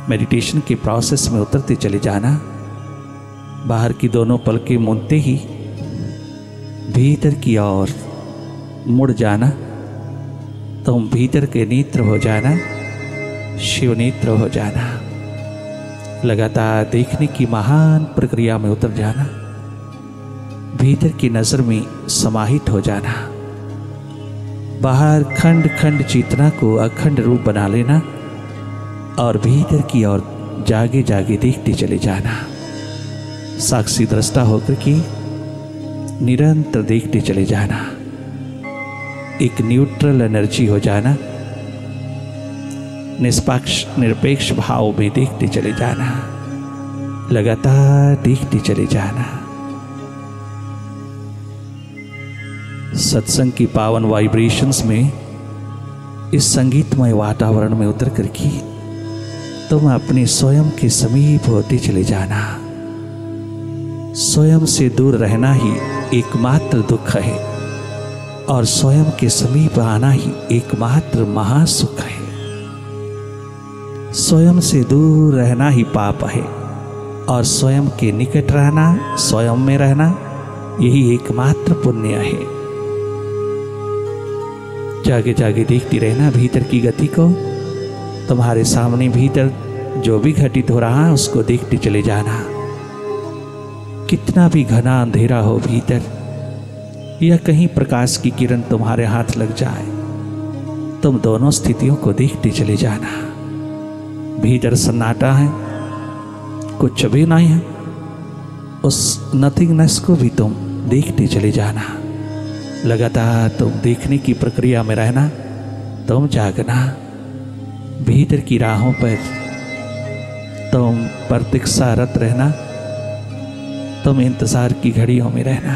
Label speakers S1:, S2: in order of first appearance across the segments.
S1: Meditation के process में उतरते चले जाना। बाहर की दोनों पलकें मूंदते ही भीतर की ओर मुड़ जाना। तुम भीतर के नेत्र हो जाना, शिव नेत्र हो जाना। लगातार देखने की महान प्रक्रिया में उतर जाना। भीतर की नजर में समाहित हो जाना। बाहर खंड खंड चेतना को अखंड रूप बना लेना और भीतर की ओर जागे जागे देखते चले जाना। साक्षी दृष्टा होकर के निरंतर देखते चले जाना। एक न्यूट्रल एनर्जी हो जाना। निष्पक्ष निरपेक्ष भाव में देखते चले जाना। लगातार देखते चले जाना। सत्संग की पावन वाइब्रेशंस में, इस संगीतमय वातावरण में उतर करके तुम अपने स्वयं के समीप होते चले जाना। स्वयं से दूर रहना ही एकमात्र दुख है और स्वयं के समीप आना ही एकमात्र महासुख है। स्वयं से दूर रहना ही पाप है और स्वयं के निकट रहना, स्वयं में रहना, यही एकमात्र पुण्य है। जागे जागे देखती रहना भीतर की गति को। तुम्हारे सामने भीतर जो भी घटित हो रहा है उसको देखते चले जाना। कितना भी घना अंधेरा हो भीतर, या कहीं प्रकाश की किरण तुम्हारे हाथ लग जाए, तुम दोनों स्थितियों को देखते चले जाना। भीतर सन्नाटा है, कुछ भी नहीं है, उस नथिंगनेस को भी तुम देखते चले जाना। लगातार तुम देखने की प्रक्रिया में रहना। तुम जागना। भीतर की राहों पर तुम प्रतीक्षारत रहना। तुम इंतजार की घड़ियों में रहना।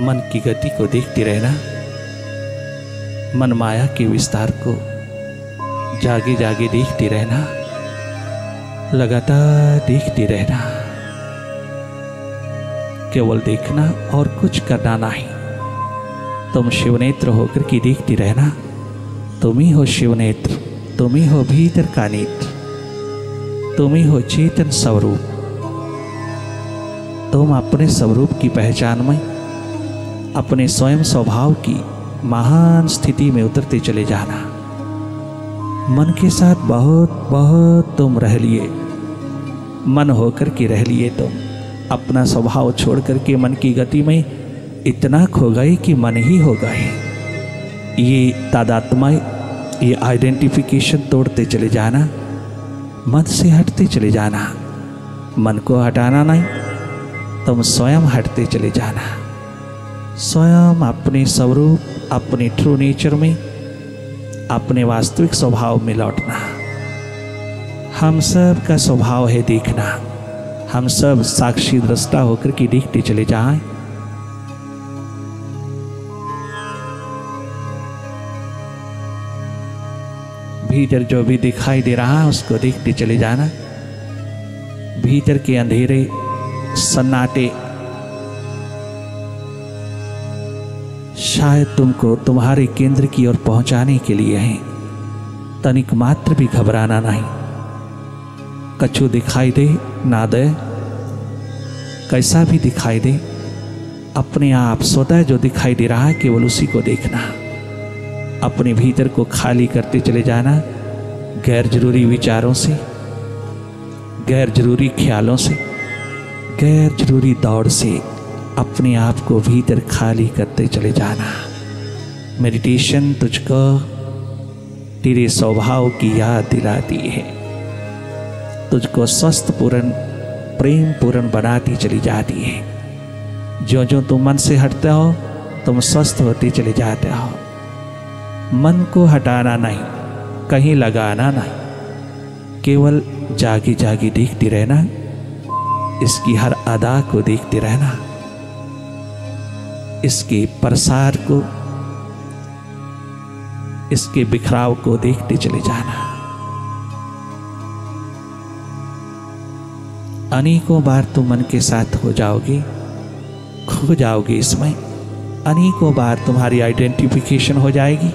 S1: मन की गति को देखते रहना। मन माया के विस्तार को जागे जागे देखते रहना। लगातार देखते रहना। केवल देखना और कुछ करना नहीं। तुम शिवनेत्र होकर के देखते रहना। तुम ही हो शिवनेत्र, तुम ही हो भीतर का नेत्र, तुम ही हो चेतन स्वरूप। तुम अपने स्वरूप की पहचान में, अपने स्वयं स्वभाव की महान स्थिति में उतरते चले जाना। मन के साथ बहुत बहुत तुम रह लिए, मन होकर के रह लिए। तुम अपना स्वभाव छोड़ करके मन की गति में इतना खो गए कि मन ही हो गए। ये तादात्म्य, ये आइडेंटिफिकेशन तोड़ते चले जाना। मन से हटते चले जाना। मन को हटाना नहीं, तुम स्वयं हटते चले जाना। स्वयं अपने स्वरूप, अपने ट्रू नेचर में, अपने वास्तविक स्वभाव में लौटना। हम सब का स्वभाव है देखना। हम सब साक्षी दृष्टा होकर के देखते चले जाएं। भीतर जो भी दिखाई दे रहा है उसको देखते चले जाना। भीतर के अंधेरे सन्नाटे शायद तुमको तुम्हारे केंद्र की ओर पहुंचाने के लिए हैं। तनिक मात्र भी घबराना नहीं। कछु दिखाई दे ना दे, कैसा भी दिखाई दे, अपने आप स्वतः जो दिखाई दे रहा है केवल उसी को देखना। अपने भीतर को खाली करते चले जाना। गैर जरूरी विचारों से, गैर जरूरी ख्यालों से, गैर जरूरी दौड़ से अपने आप को भीतर खाली करते चले जाना। मेडिटेशन तुझको तेरे स्वभाव की याद दिलाती है, तुझको स्वस्थ पूर्ण, प्रेम पूर्ण बनाती चली जाती है। जो जो तुम मन से हटते हो तुम स्वस्थ होते चले जाते हो। मन को हटाना नहीं, कहीं लगाना नहीं, केवल जागी जागी देखते रहना। इसकी हर अदा को देखते रहना, इसके प्रसार को, इसके बिखराव को देखते चले जाना। अनेकों बार तुम मन के साथ हो जाओगे, खो जाओगे इसमें, अनेकों बार तुम्हारी आइडेंटिफिकेशन हो जाएगी,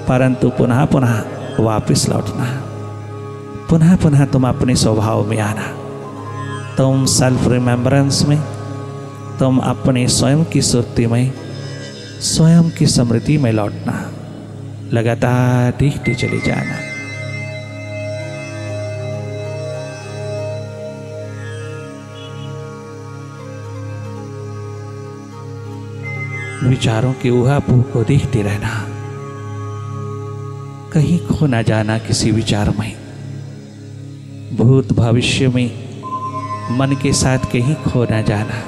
S1: परंतु पुनः पुनः वापस लौटना, पुनः पुनः तुम अपने स्वभाव में आना, तुम सेल्फ रिमेम्बरेंस में, तुम अपने स्वयं की सुरती में, स्वयं की स्मृति में लौटना, लगातार देखते चले जाना। विचारों के ऊहापोह को देखते रहना, कहीं खो ना जाना किसी विचार में, भूत भविष्य में मन के साथ कहीं खो ना जाना।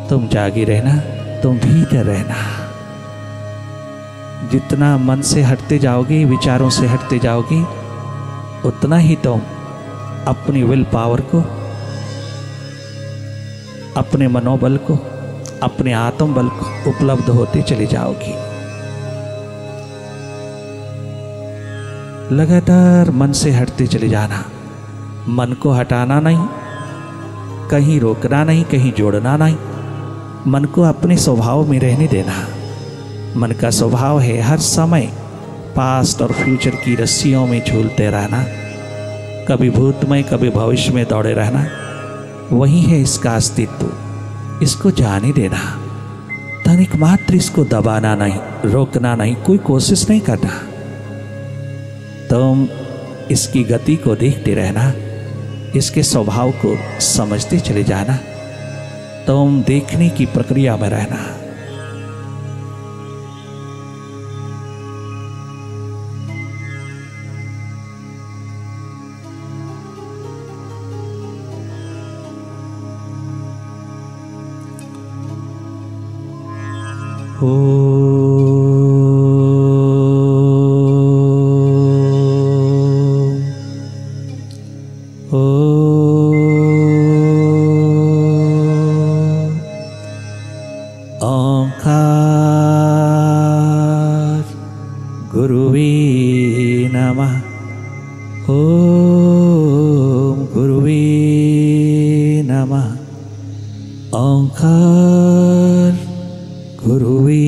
S1: तुम जागे रहना, तुम भीतर रहना। जितना मन से हटते जाओगे, विचारों से हटते जाओगे, उतना ही तुम अपनी विल पावर को, अपने मनोबल को, अपने आत्मबल को उपलब्ध होते चले जाओगे। लगातार मन से हटते चले जाना, मन को हटाना नहीं, कहीं रोकना नहीं, कहीं जोड़ना नहीं, मन को अपने स्वभाव में रहने देना। मन का स्वभाव है हर समय पास्ट और फ्यूचर की रस्सियों में झूलते रहना, कभी भूत में कभी भविष्य में दौड़े रहना। वही है इसका अस्तित्व, इसको जाने देना, तनिक मात्र इसको दबाना नहीं, रोकना नहीं, कोई कोशिश नहीं करना। तुम इसकी गति को देखते रहना, इसके स्वभाव को समझते चले जाना, तुम देखने की प्रक्रिया में रहना। ओंकार गुरुवे नमः। ओम गुरुवे नमः। ओंकार गुरुवे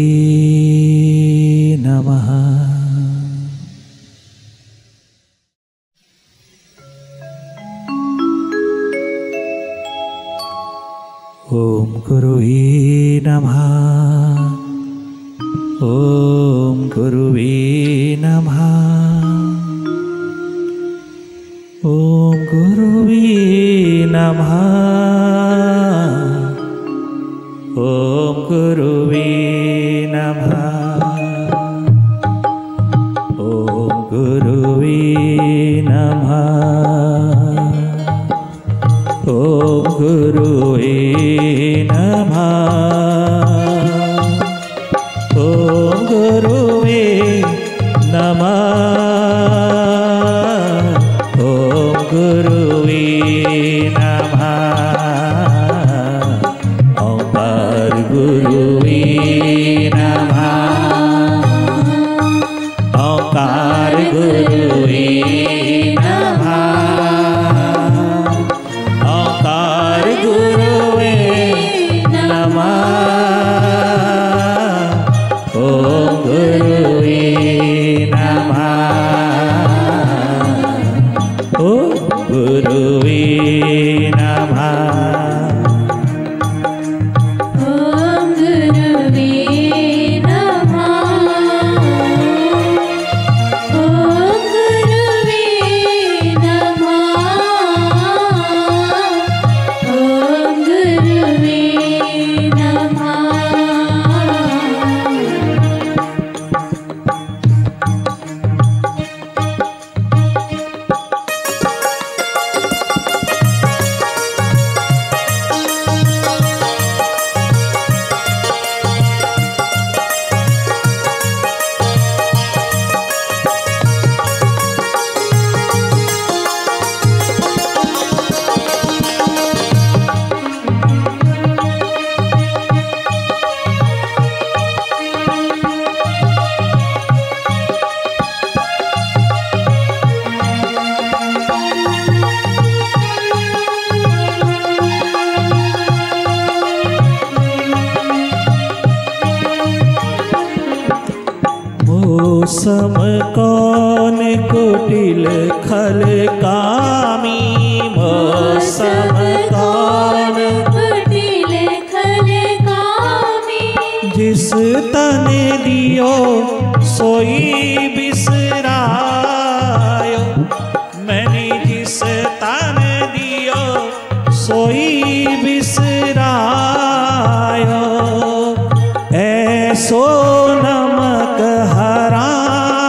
S1: नमः। ओम गुरुवे नमः। ओम गुरुवे नमः। ओम गुरुवे नमः। ओम गुरुवे नमः। ओम गुरुवे नमः। ओम गुरुवे नमः। ओम गुरुवे नमः। ओम गुरुवे नमः। ओंकार गुरुवे नमः। ओंकार गुरुवे नमः। ओंकार गुरुवे नमः। ओम गुरुवे नमः। ओम गुरुवे नमः।
S2: ओम गुरुवे नमः। ओम गुरुवे नमः। ओम गुरुवे नमः।
S1: सम कौन कुटिल खल कामी, मौसम कौन
S2: कुटिल खल कामी,
S1: जिस तन दियो सोई बिसरायो, मैंने जिस तन दियो सोई बिसरायो, ऐसो नमक हरामी,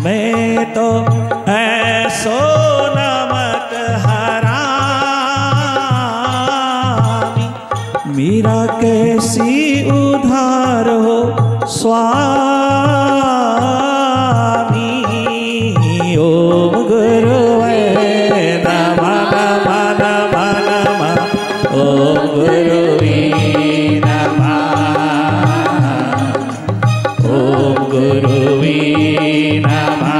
S1: मैं तो ऐसो नमक हरामी, मेरा कैसी उधार हो स्वामी। ओम गुरुवे नमः नमः नमः नमः, ओम गुरुवे नमः, ओम गुरुवे नमः,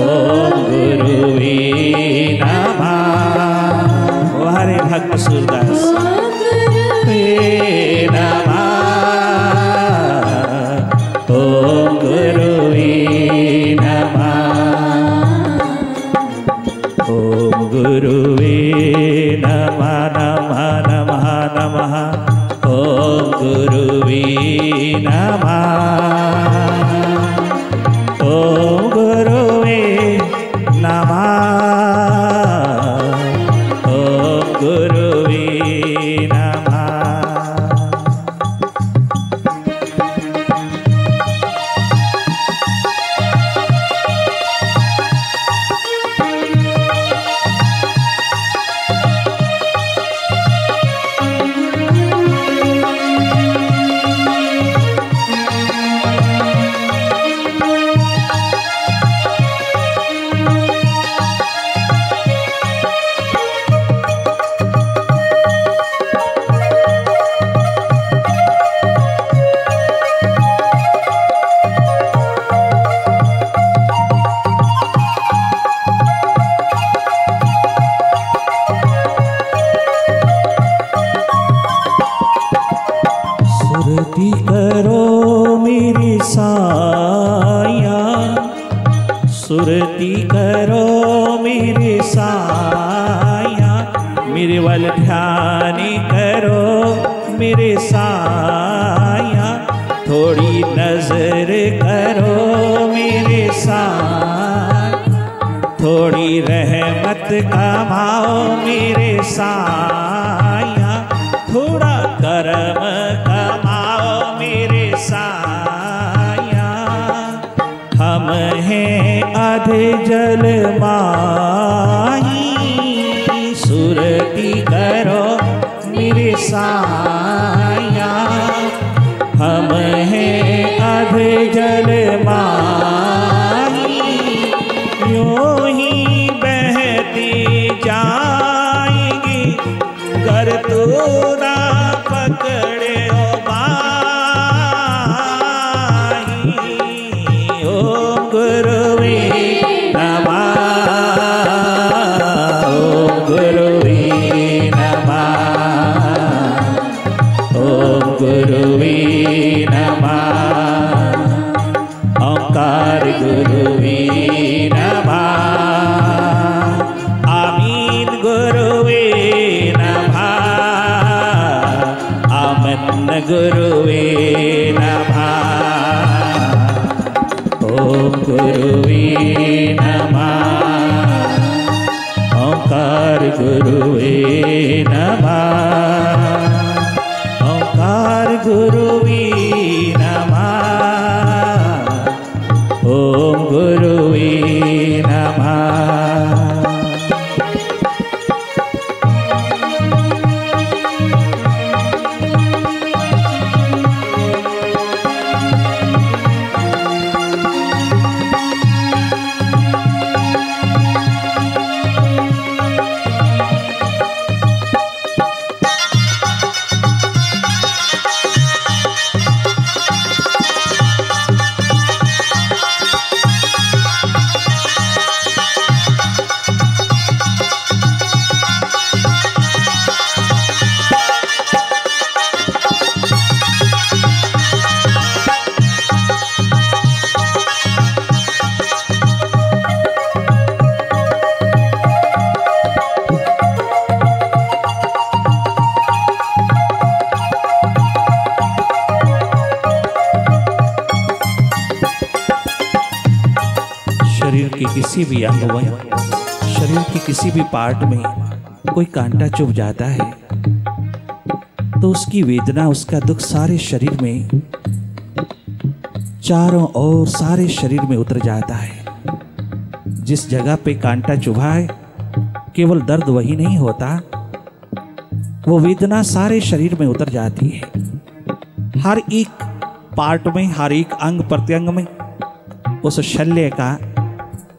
S1: ओम गुरुवे नमः। हरे भक्त सूरदास ओम गुरुवे नमः, ओम गुरुवे नमः नमः नमः नमः, ओम गुरुवे नमः, ओम गुरुवे नमः, ओम गुरुवे नमः। सुरती करो मेरी साया, सुरती करो मेरे साया, मेरे वल ध्यान करो मेरे साया, थोड़ी नजर करो मेरे साया, थोड़ी रहमत कमाओ मेरे साया, थोड़ा करम कमाओ मेरे साया। हम हैं अध जल माही, सुरती करो मेरे साया, हम हैं अध जल माही, यूं ही बहती जाएंगी कर तू ना पकड़े ओ बाही। ओम गुरुवे नमः, ओम गुरुवे नमः, ओम गुरुवे नमः, ओंकार गुरुवे नमः, आमीन गुरुवे नमः, आमन गुरुवे नमः, ओम गुरुवे नमः, ओंकार गुरुवे नमः, ओंकार गुरुवे नमः, ओम गुरुवे नमः। शरीर के किसी भी अंग में, शरीर के किसी भी पार्ट में कोई कांटा चुभ जाता है तो उसकी वेदना, उसका दुख सारे शरीर में, चारों ओर सारे शरीर में उतर जाता है। जिस जगह पे कांटा चुभा है केवल दर्द वही नहीं होता, वो वेदना सारे शरीर में उतर जाती है। हर एक पार्ट में, हर एक अंग प्रत्यंग में उस शल्य का,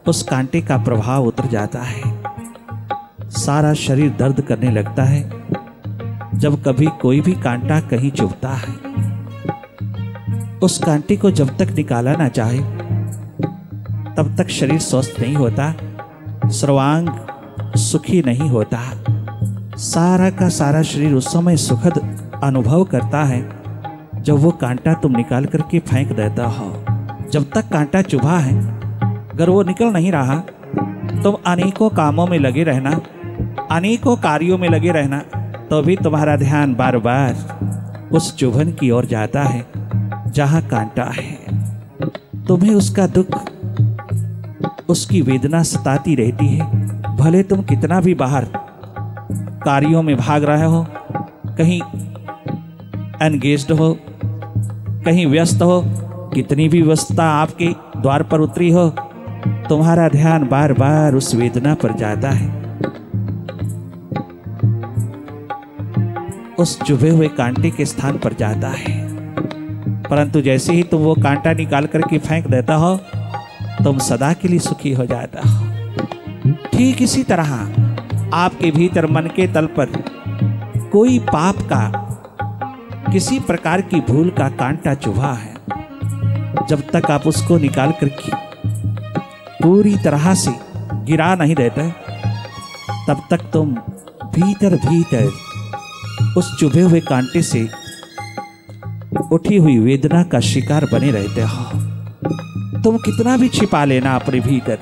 S1: उस कांटे का प्रभाव उतर जाता है। सारा शरीर दर्द करने लगता है जब कभी कोई भी कांटा कहीं चुभता है। उस कांटे को जब तक निकाला ना चाहे तब तक शरीर स्वस्थ नहीं होता, सर्वांग सुखी नहीं होता। सारा का सारा शरीर उस समय सुखद अनुभव करता है जब वो कांटा तुम निकाल करके फेंक देता हो। जब तक कांटा चुभा है, अगर वो निकल नहीं रहा, तुम अनेकों कामों में लगे रहना, अनेकों कार्यों में लगे रहना, तो भी तुम्हारा ध्यान बार बार उस चुभन की ओर जाता है जहां कांटा है। तुम्हें उसका दुख, उसकी वेदना सताती रहती है। भले तुम कितना भी बाहर कार्यों में भाग रहे हो, कहीं एंगेज्ड हो, कहीं व्यस्त हो, कितनी भी व्यस्तता आपके द्वार पर उतरी हो, तुम्हारा ध्यान बार बार उस वेदना पर जाता है, उस चुभे हुए कांटे के स्थान पर जाता है। परंतु जैसे ही तुम वो कांटा निकाल करके फेंक देता हो, तुम सदा के लिए सुखी हो जाता हो। ठीक इसी तरह आपके भीतर मन के तल पर कोई पाप का, किसी प्रकार की भूल का कांटा चुभा है, जब तक आप उसको निकाल करके पूरी तरह से गिरा नहीं देते, तब तक तुम भीतर भीतर उस चुभे हुए कांटे से उठी हुई वेदना का शिकार बने रहते हो। तुम कितना भी छिपा लेना अपने भीतर,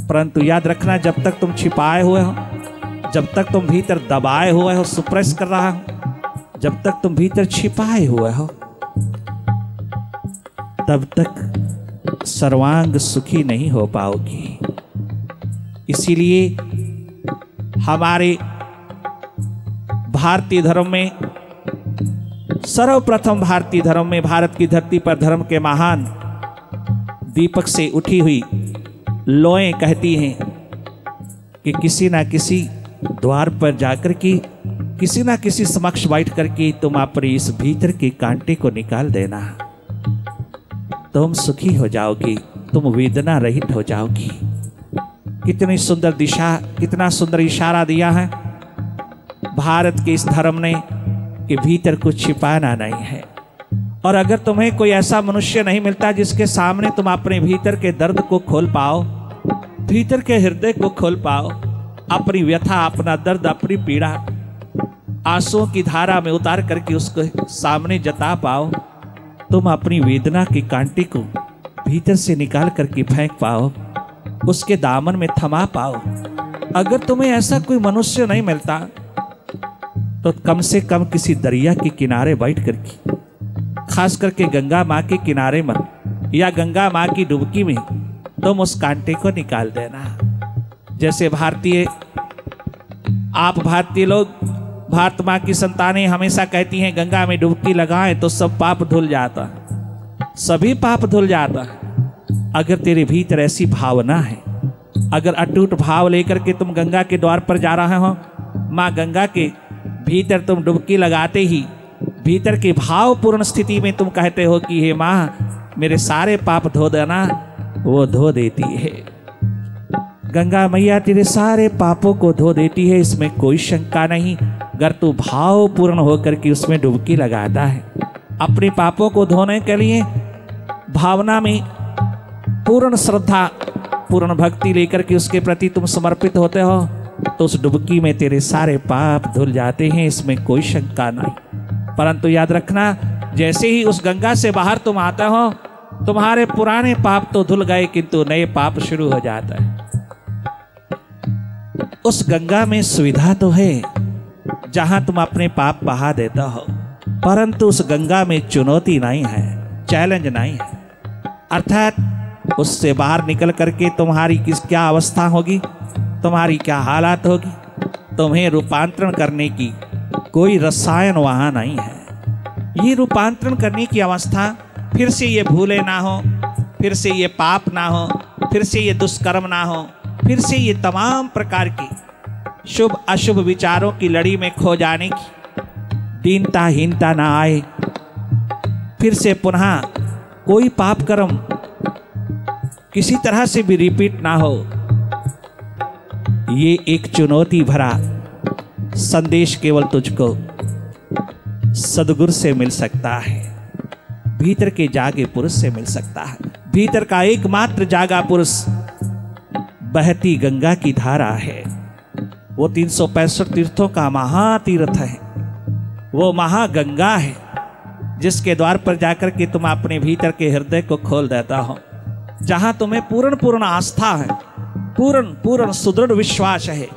S1: परंतु याद रखना, जब तक तुम छिपाए हुए हो, जब तक तुम भीतर दबाए हुए हो, सुप्रेस कर रहा हो, जब तक तुम भीतर छिपाए हुए हो, तब तक सर्वांग सुखी नहीं हो पाओगी। इसीलिए हमारे भारतीय धर्म में, सर्वप्रथम भारतीय धर्म में, भारत की धरती पर धर्म के महान दीपक से उठी हुई लोएं कहती हैं कि किसी ना किसी द्वार पर जाकर के, किसी ना किसी समक्ष बैठ करके तुम अपने इस भीतर के कांटे को निकाल देना, तुम सुखी हो जाओगी, तुम वेदना रहित हो जाओगी। कितनी सुंदर दिशा, कितना सुंदर इशारा दिया है भारत के इस धर्म ने कि भीतर कुछ छिपाना नहीं है। और अगर तुम्हें कोई ऐसा मनुष्य नहीं मिलता जिसके सामने तुम अपने भीतर के दर्द को खोल पाओ, भीतर के हृदय को खोल पाओ, अपनी व्यथा, अपना दर्द, अपनी पीड़ा आंसुओं की धारा में उतार करके उसको सामने जता पाओ, तुम अपनी वेदना के कांटे को भीतर से निकाल करके फेंक पाओ, उसके दामन में थमा पाओ। अगर तुम्हें ऐसा कोई मनुष्य नहीं मिलता तो कम से कम किसी दरिया के किनारे बैठ करके, खास करके गंगा माँ के किनारे में या गंगा माँ की डुबकी में तुम उस कांटे को निकाल देना। जैसे आप भारतीय लोग, भारत माँ की संतानें हमेशा कहती हैं गंगा में डुबकी लगाएं तो सब पाप धुल जाता है, सभी पाप धुल जाता है। अगर तेरे भीतर ऐसी भावना है, अगर अटूट भाव लेकर के तुम गंगा के द्वार पर जा रहे हो, माँ गंगा के भीतर तुम डुबकी लगाते ही भीतर के भावपूर्ण स्थिति में तुम कहते हो कि हे माँ मेरे सारे पाप धो देना, वो धो देती है। गंगा मैया तेरे सारे पापों को धो देती है, इसमें कोई शंका नहीं। अगर तू भावपूर्ण होकर के उसमें डुबकी लगाता है, अपने पापों को धोने के लिए भावना में पूर्ण श्रद्धा, पूर्ण भक्ति लेकर के उसके प्रति तुम समर्पित होते हो, तो उस डुबकी में तेरे सारे पाप धुल जाते हैं, इसमें कोई शंका नहीं। परंतु याद रखना, जैसे ही उस गंगा से बाहर तुम आते हो, तुम्हारे पुराने पाप तो धुल गए किंतु नए पाप शुरू हो जाता है। उस गंगा में सुविधा तो है जहां तुम अपने पाप बहा देता हो, परंतु उस गंगा में चुनौती नहीं है, चैलेंज नहीं है। अर्थात उससे बाहर निकल करके तुम्हारी क्या अवस्था होगी, तुम्हारी क्या हालात होगी। तुम्हें रूपांतरण करने की कोई रसायन वहाँ नहीं है। ये रूपांतरण करने की अवस्था, फिर से ये भूले ना हो, फिर से ये पाप ना हो, फिर से ये दुष्कर्म ना हो, फिर से ये तमाम प्रकार की शुभ अशुभ विचारों की लड़ी में खो जाने की दीनता हीनता ना आए, फिर से पुनः कोई पाप कर्म किसी तरह से भी रिपीट ना हो। ये एक चुनौती भरा संदेश केवल तुझको सद्गुरु से मिल सकता है, भीतर के जागे पुरुष से मिल सकता है। भीतर का एकमात्र जागा पुरुष बहती गंगा की धारा है। वो 365 तीर्थों का महातीर्थ है, वो महागंगा है, जिसके द्वार पर जाकर के तुम अपने भीतर के हृदय को खोल देता हो, जहां तुम्हें पूर्ण आस्था है, पूर्ण सुदृढ़ विश्वास है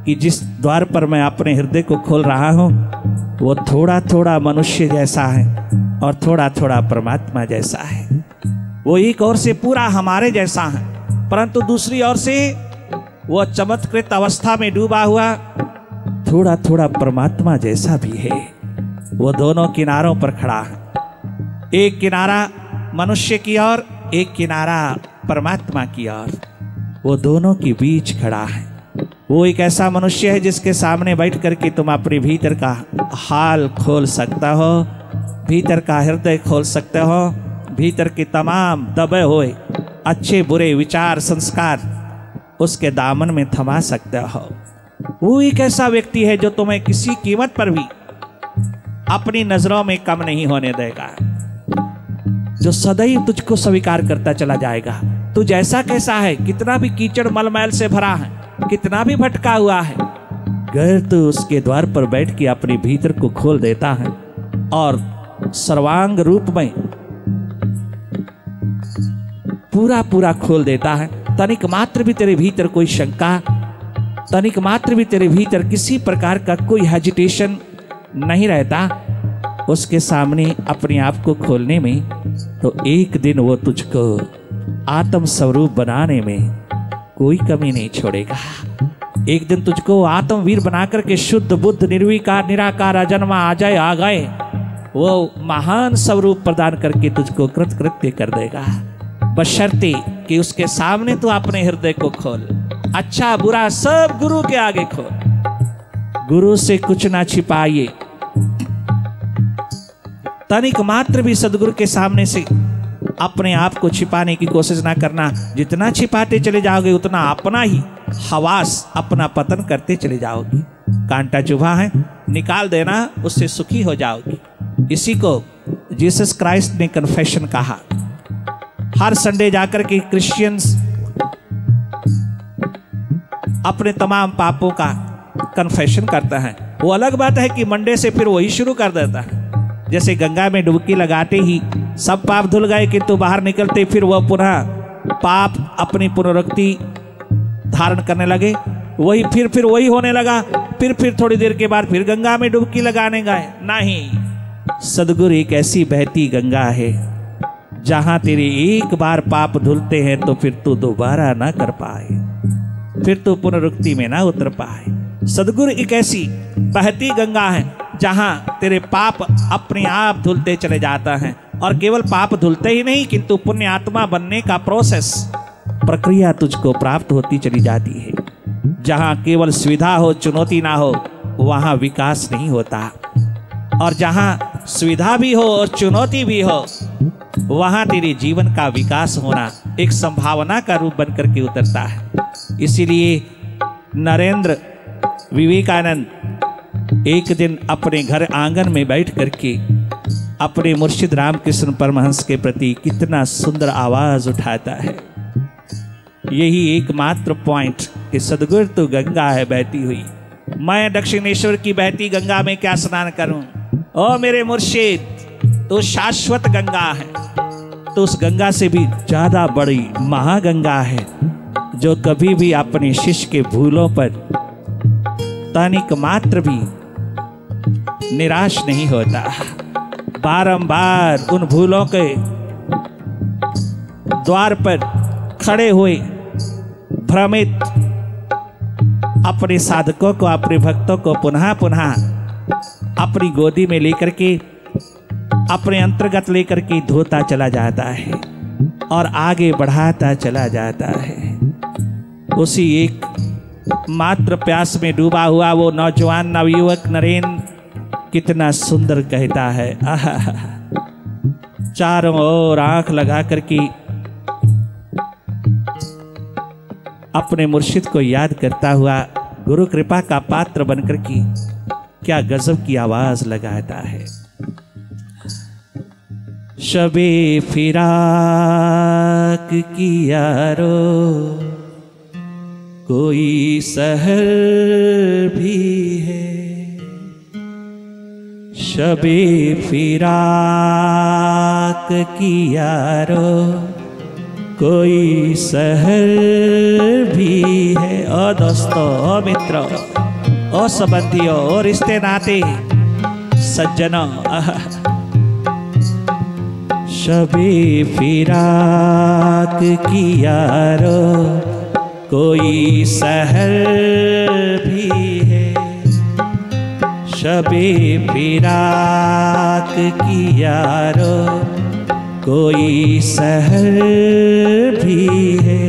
S1: कि जिस द्वार पर मैं अपने हृदय को खोल रहा हूं वो थोड़ा थोड़ा मनुष्य जैसा है और थोड़ा थोड़ा परमात्मा जैसा है। वो एक ओर से पूरा हमारे जैसा है, परंतु दूसरी ओर से वो चमत्कृत अवस्था में डूबा हुआ थोड़ा थोड़ा परमात्मा जैसा भी है। वो दोनों किनारों पर खड़ा है, एक किनारा मनुष्य की ओर, एक किनारा परमात्मा की ओर। वो दोनों के बीच खड़ा है। वो एक ऐसा मनुष्य है जिसके सामने बैठ करके तुम अपने भीतर का हाल खोल सकता हो, भीतर का हृदय खोल सकते हो, भीतर के तमाम दबे हुए अच्छे बुरे विचार संस्कार उसके दामन में थमा सकते हो। वो एक ऐसा व्यक्ति है जो तुम्हें किसी कीमत पर भी अपनी नजरों में कम नहीं होने देगा, जो सदैव तुझको स्वीकार करता चला जाएगा। तू जैसा कैसा है, कितना भी कीचड़ मलमैल से भरा है, कितना भी भटका हुआ है, अगर तू उसके द्वार पर बैठ के अपने भीतर को खोल देता है और सर्वांग रूप में पूरा खोल देता है, तनिक मात्र भी तेरे भीतर कोई शंका, तनिक मात्र भी तेरे भीतर किसी प्रकार का कोई हेजिटेशन नहीं रहता उसके सामने अपने आप को खोलने में, तो एक दिन वो तुझको आत्म स्वरूप बनाने में कोई कमी नहीं छोड़ेगा। एक दिन तुझको आत्मवीर बनाकर के शुद्ध बुद्ध निर्विकार निराकार अजन्मा अजय आ गए वो महान स्वरूप प्रदान करके तुझको कृतकृत्य कर देगा, बशर्ते कि उसके सामने तू अपने हृदय को खोल, अच्छा बुरा सब गुरु के आगे खोल। गुरु से कुछ ना छिपाइए, तनिक मात्र भी सदगुरु के सामने से अपने आप को छिपाने की कोशिश ना करना। जितना छिपाते चले जाओगे उतना अपना ही हवास अपना पतन करते चले जाओगे। कांटा चुभा है, निकाल देना, उससे सुखी हो जाओगी। इसी को जीसस क्राइस्ट ने कन्फेशन कहा। हर संडे जाकर के क्रिश्चियंस अपने तमाम पापों का कन्फेशन करता है। वो अलग बात है कि मंडे से फिर वही शुरू कर देता है। जैसे गंगा में डुबकी लगाते ही सब पाप धुल गए, किंतु बाहर निकलते फिर वह पुनः पाप अपनी पुनरुक्ति धारण करने लगे, वही फिर वही होने लगा। फिर थोड़ी देर के बाद फिर गंगा में डुबकी लगाने गए। नहीं, सदगुरु एक ऐसी बहती गंगा है जहां तेरे एक बार पाप धुलते हैं तो फिर तू दोबारा ना कर पाए, फिर तू पुनरुक्ति में ना उतर पाए। सदगुरु एक ऐसी बहती गंगा है जहां तेरे पाप अपने आप धुलते चले जाता है, और केवल पाप धुलते ही नहीं किंतु पुण्य आत्मा बनने का प्रोसेस प्रक्रिया तुझको प्राप्त होती चली जाती है। जहां केवल सुविधा हो चुनौती ना हो वहां विकास नहीं होता, और जहां सुविधा भी हो और चुनौती भी हो वहां तेरे जीवन का विकास होना एक संभावना का रूप बनकर के उतरता है। इसीलिए नरेंद्र विवेकानंद एक दिन अपने घर आंगन में बैठ करके अपने मुर्शिद रामकृष्ण परमहंस के प्रति कितना सुंदर आवाज उठाता है। यही एकमात्र पॉइंट कि सदगुरु तो गंगा है बहती हुई, मैं दक्षिणेश्वर की बहती गंगा में क्या स्नान करूं। ओ मेरे मुर्शिद, तो शाश्वत गंगा है, तो उस गंगा से भी ज्यादा बड़ी महागंगा है जो कभी भी अपने शिष्य के भूलों पर तनिक मात्र भी निराश नहीं होता, बारंबार उन भूलों के द्वार पर खड़े हुए भ्रमित अपने साधकों को, अपने भक्तों को पुनः पुनः अपनी गोदी में लेकर के, अपने अंतर्गत लेकर के धोता चला जाता है और आगे बढ़ाता चला जाता है। उसी एक मात्र प्यास में डूबा हुआ वो नौजवान नवयुवक नरेन कितना सुंदर कहता है, आहा, चारों ओर आंख लगा करके अपने मुर्शिद को याद करता हुआ गुरु कृपा का पात्र बनकर के क्या गजब की आवाज लगाता है। शबे फिराक की यारो कोई सहर भी है, शबे फिराक की यारो कोई सहर भी है। ओ दोस्तों, ओ मित्रों, ओ संबंधियों, ओ रिश्ते नाते सज्जनों, शबे फिराक की यारो कोई सहर भी है, शबे फिराक की यारो कोई सहर भी है।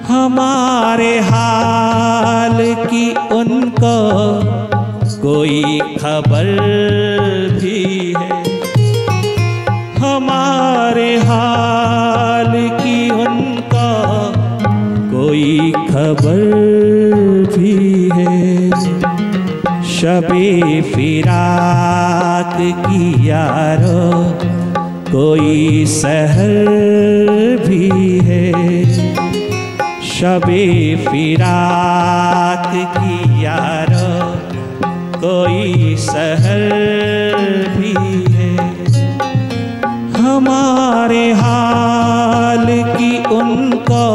S1: हमारे हाल की उनको कोई खबर भी है, हमारे हाल की उनको कोई खबर भी है। शबे फिराक की यारो कोई सहर भी है, शबे फिराक की यारो कोई सहर भी है। हमारे हाल की उनको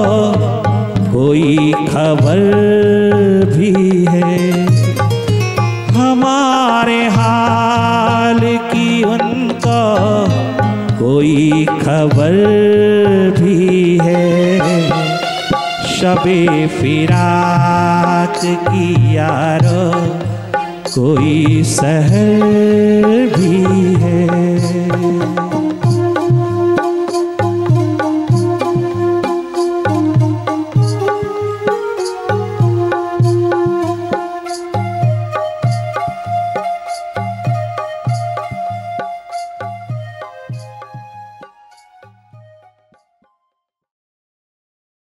S1: कोई खबर भी है, हमारे हाल की उनको कोई खबर भी है। शबे फिराक की यारो कोई सहर भी है।